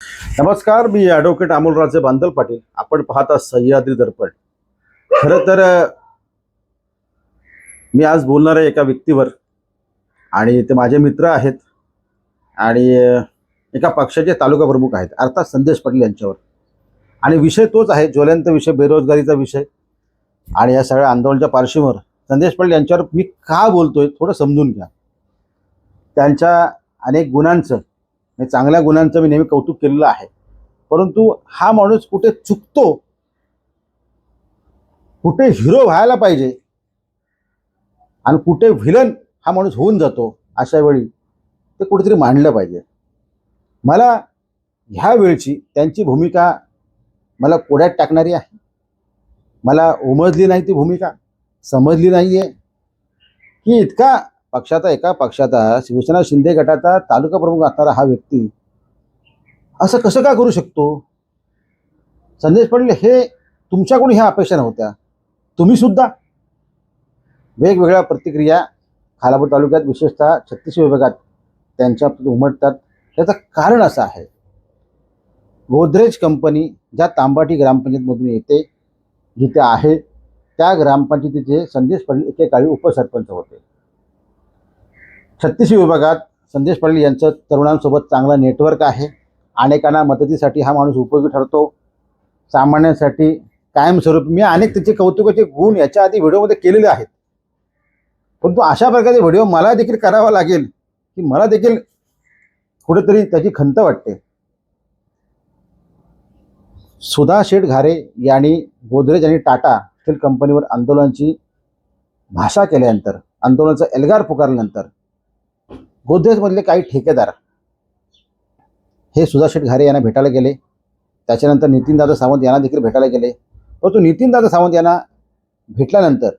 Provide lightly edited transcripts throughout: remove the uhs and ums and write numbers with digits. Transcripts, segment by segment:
नमस्कार, मी ॲडव्होकेट अमोलराजे बांदल पाटील. आपण पाहता सह्याद्री दर्पण. खरं तर मी आज बोलणार आहे एका व्यक्तीवर, आणि ते माझे मित्र आहेत आणि एका पक्षाचे तालुका प्रमुख आहेत, अर्थात संदेश पाटील यांच्यावर. आणि विषय तोच आहे, ज्वलंत विषय, बेरोजगारीचा विषय. आणि या सगळ्या आंदोलनाच्या पार्श्वभूमीवर संदेश पाटील यांच्यावर मी का बोलतोय थोडं समजून घ्या. त्यांच्या अनेक गुणांचं आणि चांगल्या गुणांचं मी नेहमी कौतुक केलेलं आहे, परंतु हा माणूस कुठे चुकतो, कुठे हिरो व्हायला पाहिजे आणि कुठे व्हिलन हा माणूस होऊन जातो, अशा वेळी ते कुठेतरी मांडलं पाहिजे. मला ह्या वेळची त्यांची भूमिका मला कोड्यात टाकणारी आहे. मला उमजली नाही ती भूमिका, समजली नाही आहे की एका पक्षाचा शिवसेना शिंदे गटाचा तालुका प्रमुख असणारा हा व्यक्ती असं कसं का करू शकतो. संदेश पाटील, हे तुमच्याकडून ह्या अपेक्षा नव्हत्या. तुम्ही सुद्धा वेगवेगळ्या प्रतिक्रिया खालापूर तालुक्यात, विशेषतः 36 विभागात त्यांच्या उमटतात. त्याचं कारण असं आहे, गोदरेज कंपनी ज्या तांबाटी ग्रामपंचायतमधून येते, जिथे आहे त्या ग्रामपंचायतीचे संदेश पाटील एकेकाळी उपसरपंच होते. 36 विभागात संदेश पाटील यांचं तरुणांसोबत चांगला नेटवर्क आहे. अनेकांना मदतीसाठी हा माणूस उपयोगी ठरतो. सामान्यांसाठी कायमस्वरूपी मी अनेक त्याचे कौतुकाचे गुण याच्या आधी व्हिडिओमध्ये केलेले आहेत, परंतु अशा प्रकारचे व्हिडिओ मला देखील करावा लागेल की मला देखील कुठेतरी त्याची खंत वाटते. सुधा शेठ घारे यांनी गोदरेज आणि टाटा स्टील कंपनीवर आंदोलनाची भाषा केल्यानंतर, आंदोलनाचा एल्गार पुकारल्यानंतर गोदरेजमधले काही ठेकेदार हे सुधा शेठ घारे यांना भेटायला गेले. त्याच्यानंतर नितीनदादा सावंत यांना देखील भेटायला गेले. परंतु नितीनदादा सावंत यांना भेटल्यानंतर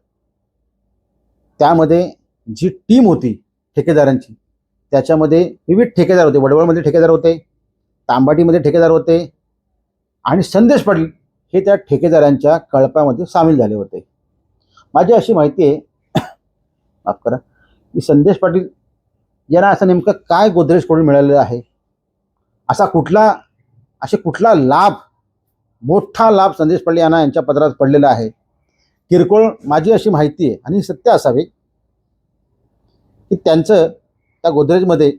त्यामध्ये जी टीम होती ठेकेदारांची, त्याच्यामध्ये विविध ठेकेदार होते. वडवळमध्ये ठेकेदार होते, तांबाटीमध्ये ठेकेदार होते, आणि संदेश पाटील हे त्या ठेकेदारांच्या कळपामध्ये सामील झाले होते. माझी अशी माहिती आहे, माफ करा, की संदेश पाटील यांना असं नेमकं काय गोदरेजकडून मिळालेलं आहे, असे कुठला लाभ, मोठा लाभ संदेश पाटील यांना यांच्या पदरात पडलेला आहे. किरकोळ माझी अशी माहिती आहे, आणि सत्य असावे, की त्यांचं त्या गोदरेजमध्ये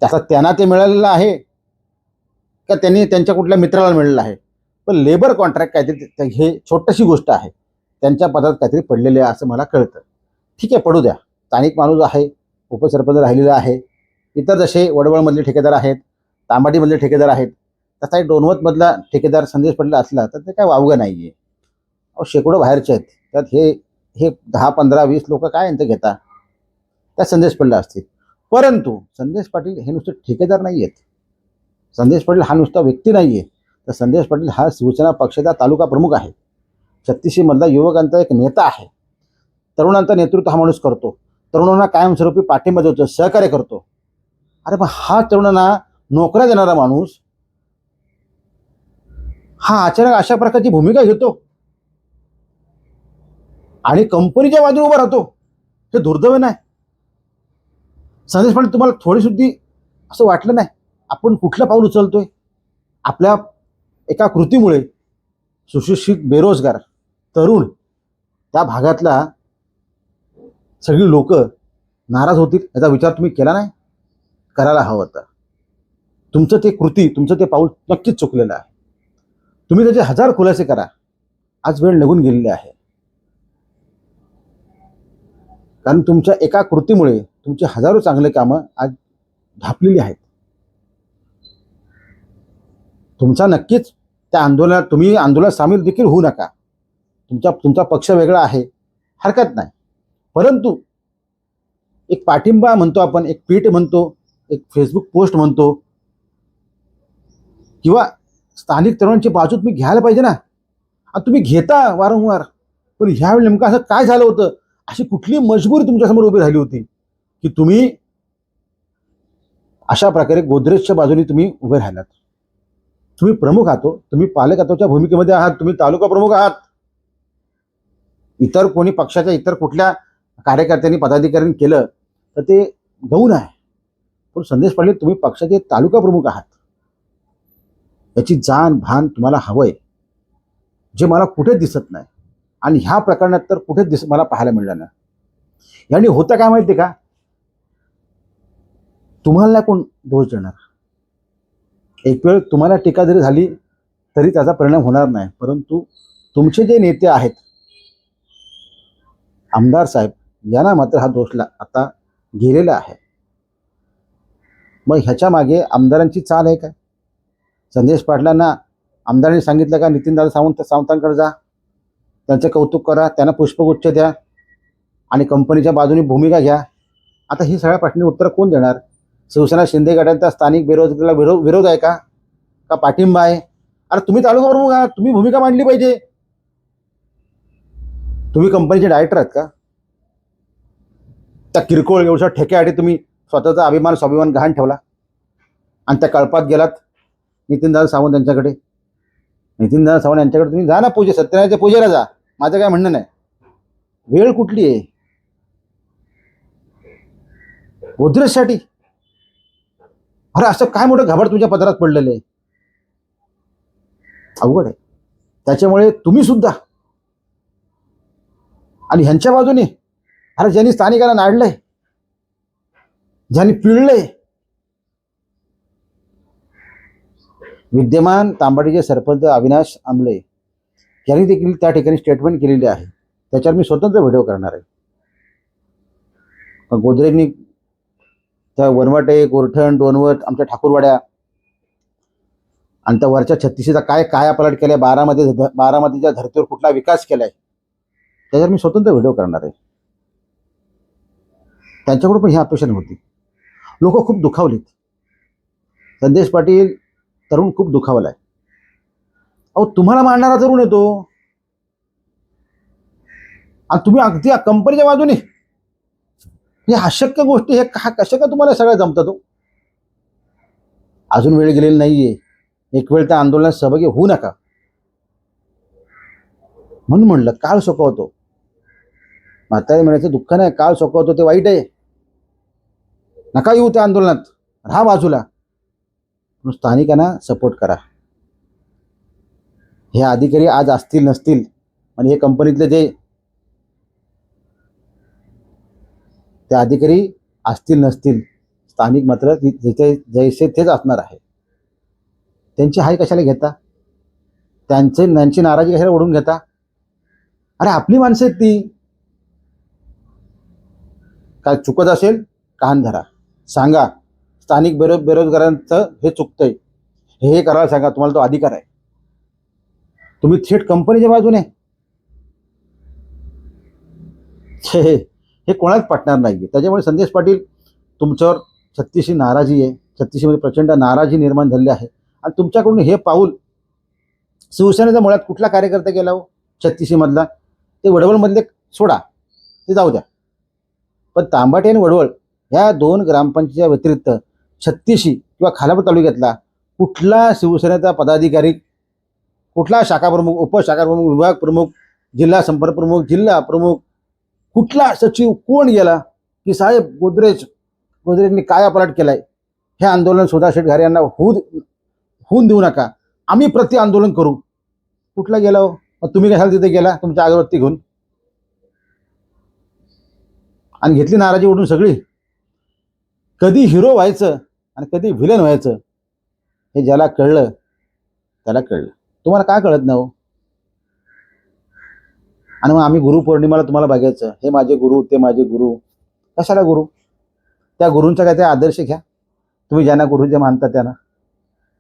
त्यांना ते मिळालेलं आहे का त्यांनी त्यांच्या कुठल्या मित्राला मिळालेलं आहे. पण लेबर कॉन्ट्रॅक्ट काहीतरी, हे छोटीशी गोष्ट आहे, त्यांच्या पदात काहीतरी पडलेले आहे असं मला कळतं. ठीक आहे, पडू द्या. स्थानिक माणूस आहे, उपसरपंच राहिलेला आहे. इतर जसे वडवळमधले ठेकेदार आहेत, तांबाटीमधले ठेकेदार आहेत, तसा एक डोनवतमधला ठेकेदार संदेश पाटील असला तर ते काय वावगं नाही आहे. शेकडो बाहेरचे आहेत, त्यात हे 10, 15, 20 लोक काय यांचं घेता, त्या संदेश पाटील असतील. परंतु संदेश पाटील हे नुसते ठेकेदार नाही आहेत. संदेश पाटील हा नुसता व्यक्ती नाही आहे, तर संदेश पाटील हा शिवसेना पक्षाचा तालुका प्रमुख आहे. 36 मधला युवकांचा एक नेता आहे. तरुणांचं नेतृत्व हा माणूस करतो. तरुणांना कायमस्वरूपी पाठिंबा देतो, सहकार्य करतो. अरे पण हा तरुणांना नोकऱ्या देणारा माणूस हा अचानक अशा प्रकारची भूमिका घेतो आणि कंपनीच्या बाजूने उभा राहतो, हे दुर्दैव नाही. संदेश पाटील, तुम्हाला थोडी सुद्धा असं वाटलं नाही आपण कुठलं पाऊल उचलतोय? आपल्या एका कृतीमुळे सुशिक्षित, बेरोजगार तरुण, त्या भागातला सगळी लोक नाराज होतील याचा विचार तुम्ही केला नाही? करायला हवं होतं. तुमचं ते कृती, तुमचं ते पाऊल नक्कीच चुकलेलं आहे. तुम्ही त्याचे 1000 खुलासे करा, आज वेळ निघून गेलेली आहे. कारण तुमच्या एका कृतीमुळे तुमची हजारो चांगले कामं आज ढापलेली आहेत. तुमचा नक्कीच त्या आंदोलनात, तुम्ही आंदोलनात सामील देखील होऊ नका. तुमचा पक्ष वेगळा आहे, हरकत नाही. परंतु एक पाठिंबा म्हणतो आपण, एक ट्विट म्हणतो, एक फेसबुक पोस्ट म्हणतो, किंवा स्थानिक तरुणांची बाजू तुम्ही घ्यायला पाहिजे ना. आणि तुम्ही घेता वारंवार, पण ह्यावेळी नेमकं असं काय झालं होतं? अशी कुठली मजबुरी तुमच्यासमोर उभी राहिली होती की तुम्ही अशा प्रकारे गोदरेजच्या बाजूने तुम्ही उभे राहिलात? तुम्ही प्रमुख आहात, तुम्ही पालकत्वाच्या भूमिकेमध्ये आहात, तुम्ही तालुका प्रमुख आहात. इतर कोणी पक्षाच्या इतर कुठल्या कार्यकर्त्यांनी, पदाधिकाऱ्यांनी केलं तर ते गौण आहे. पण संदेश पाटील, तुम्ही पक्षाचे तालुका प्रमुख आहात. याची जाण भान तुम्हाला हवंय, जे मला कुठेच दिसत नाही. आणि ह्या प्रकरणात तर कुठेच मला पाहायला मिळालं नाही. यांनी होतं काय माहिती का, तुम्हाला नाही कोण दोष देणार. एक वेळ तुम्हाला टीका जरी झाली तरी त्याचा परिणाम होणार नाही, परंतु तुमचे जे नेते आहेत, आमदार साहेब, यांना मात्र हा दोष आता गेलेला आहे. मग ह्याच्या मागे आमदारांची चाल आहे काय? संदेश पाटलांना आमदारांनी सांगितलं का नितीनदादा सावंतांकडे जा, त्यांचं कौतुक करा, त्यांना पुष्पगुच्छ द्या आणि कंपनीच्या बाजूने भूमिका घ्या. आता ही सगळ्या प्रश्नांची उत्तर कोण देणार? शिवसेना शिंदे गटाचा स्थानिक बेरोजगारीला विरोध आहे का पाठिंबा आहे? अरे तुम्ही तालुका प्रमुख आहात, तुम्ही भूमिका मांडली पाहिजे. तुम्ही कंपनीचे डायरेक्टर आहात का? त्या किरकोळ व्यवसाय ठेक्यासाठी तुम्ही स्वतःचा अभिमान स्वाभिमान गहाण ठेवला आणि त्या कळपात गेलात नितीनदादा सावंत यांच्याकडे. नितीनदादा सावंत यांच्याकडे तुम्ही जा ना, सत्यनारायणच्या पूजेला जा, माझं काय म्हणणं नाही. वेळ कुठली आहे गोदरेजसाठी? अरे असं काय मोठं घाबड तुमच्या पदरात पडलेलं आहे, अवघड आहे. त्याच्यामुळे तुम्ही सुद्धा आणि ह्यांच्या बाजूने, अरे ज्यांनी स्थानिकांना नाडलंय, ज्यांनी पिळलंय, विद्यमान तांबाडीचे सरपंच अविनाश आंबले यांनी देखील त्या ठिकाणी स्टेटमेंट केलेली आहे. त्याच्यावर मी स्वतंत्र व्हिडिओ करणार आहे. गोदरेजनी त्या वनवाटे, गोरठण, डोनवत, आमच्या ठाकूरवाड्या आणि त्या वरच्या 36चा काय कायापालट केलाय, बारामतीच्या धर्तीवर कुठला विकास केलाय, त्याच्यावर मी स्वतंत्र व्हिडिओ करणार आहे. त्यांच्याकडून पण ही अपेक्षा नव्हती. लोक खूप दुखावलीत. संदेश पाटील तरुण खूप दुखावलाय. अहो तुम्हाला मांडणारा तरुण येतो आणि तुम्ही अगदी कंपनीच्या बाजूने, हे अशक्य गोष्टी, हे कशा का तुम्हाला सगळं जमतात हो? अजून वेळ गेलेली नाहीये. एक वेळ त्या आंदोलनात सहभागी होऊ नका म्हणून म्हणलं. काळ सोकवतो, म्हातारे म्हणायचं दुःख नाही, काळ सोकवतो ते वाईट आहे. नका येऊ त्या आंदोलनात, राहा बाजूला, स्थानिकांना सपोर्ट करा. हे अधिकारी आज असतील नसतील आणि हे कंपनीतले जे ते अधिकारी असतील नसतील, स्थानिक मात्र जिथे जैसे तेच असणार आहे. त्यांची हाय कशाला घेता? त्यांची नाराजी कशाला ओढून घेता? अरे आपली माणसं आहेत ती. काय चुकत असेल कान धरा, सांगा स्थानिक बेरोजगारांचं हे चुकतंय, हे करायला सांगा, तुम्हाला तो अधिकार आहे. तुम्ही थेट कंपनीच्या बाजूने, हे कोणाच पटणार नाही. त्याच्यामुळे संदेश पाटील तुमच्यावर 36शी नाराजी आहे. 36मध्ये प्रचंड नाराजी निर्माण झाली आहे आणि तुमच्याकडून हे पाऊल शिवसेनेच्या मुळात कुठला कार्यकर्ता गेला हो 36शी मधला? ते वडवळमधले सोडा, ते जाऊ द्या, पण तांबाटे आणि वडवळ ह्या 2 ग्रामपंचायतीच्या व्यतिरिक्त 36शी किंवा खालापूर तालुक्यातला कुठला शिवसेनेचा पदाधिकारी, कुठला शाखा प्रमुख, उपशाखा प्रमुख, विभाग प्रमुख, जिल्हा संपर्क प्रमुख, जिल्हा प्रमुख, कुठला सचिव कोण गेला की साहेब गोदरेजनी कायापालट केलाय, हे आंदोलन सुधा शेठ घारे यांना होऊन देऊ नका, आम्ही प्रति आंदोलन करू? कुठला गेला हो? मग तुम्ही कशाला तिथे गेला तुमच्या अगरबत्ती घेऊन आणि घेतली नाराजी ओढून सगळी? कधी हिरो व्हायचं आणि कधी व्हिलन व्हायचं हे ज्याला कळलं त्याला कळलं. तुम्हाला काय कळत नाही हो? आणि मग आम्ही गुरुपौर्णिमाला तुम्हाला बघायचं, हे माझे गुरु, ते माझे गुरु. कशाला गुरु? त्या गुरूंचा काय ते आदर्श घ्या, तुम्ही ज्यांना गुरु जे मानता त्यांना.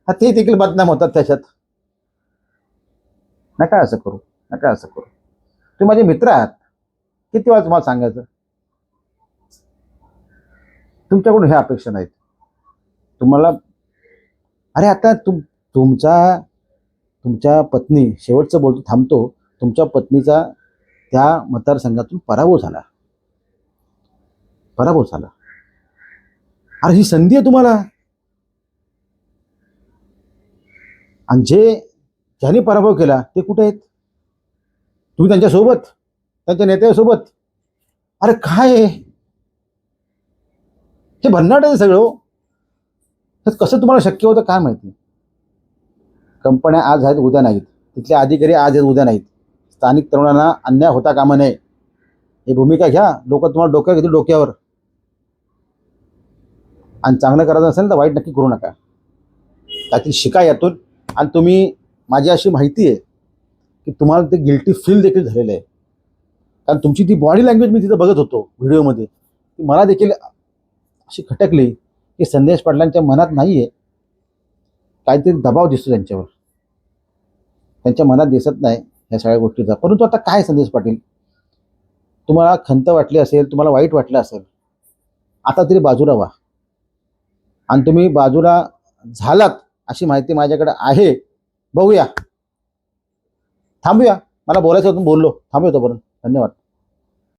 हा ते देखील बदनाम होतात त्याच्यात. नका असं करू, नका असं करू. तुम्ही माझे मित्र आहात, किती वेळा तुम्हाला सांगायचं? तुमच्याकडून हे अपेक्षा नाहीत तुम्हाला. अरे आता तुमच्या पत्नी, शेवटचं बोलतो थांबतो, तुमच्या पत्नीचा त्या मतदारसंघातून पराभव झाला. अरे ही संधी आहे तुम्हाला. आणि ज्यांनी पराभव केला ते कुठे आहेत? तुम्ही त्यांच्यासोबत, त्यांच्या नेत्यासोबत. अरे काय हे भन्नाट आहे सगळं. कसं तुम्हाला शक्य होतं काय माहिती? कंपन्या आज आहेत उद्या नाहीत, तिथले अधिकारी आज आहेत उद्या नाहीत. स्थानिक तरुणांना अन्याय होता कामा नये ही भूमिका घ्या. लोक तुम्हाला डोक्यावर घेतील, डोक्यावर. आणि चांगलं करायचं असेल तर वाईट नक्की करू नका. काहीतरी शिका यातून. आणि तुम्ही, माझी अशी माहिती आहे की तुम्हाला ते गिल्टी फील देखील झालेलं आहे. कारण तुमची ती बॉडी लँग्वेज मी तिथं बघत होतो व्हिडिओमध्ये, ती मला देखील अशी खटकली की संदेश पाटलांच्या मनात नाही आहे, काहीतरी दबाव दिसतो त्यांच्यावर. त्यांच्या मनात दिसत नाही ह्या सगळ्या गोष्टीचा. परंतु आता काय संदेश पाटील, तुम्हाला खंत वाटली असेल, तुम्हाला वाईट वाटलं असेल, आता तरी बाजूला व्हा. आणि तुम्ही बाजूला झालात अशी माहिती माझ्याकडे आहे. बघूया, थांबूया. मला बोलायचं होतं, बोललो. थांबूया तोपर्यंत. धन्यवाद.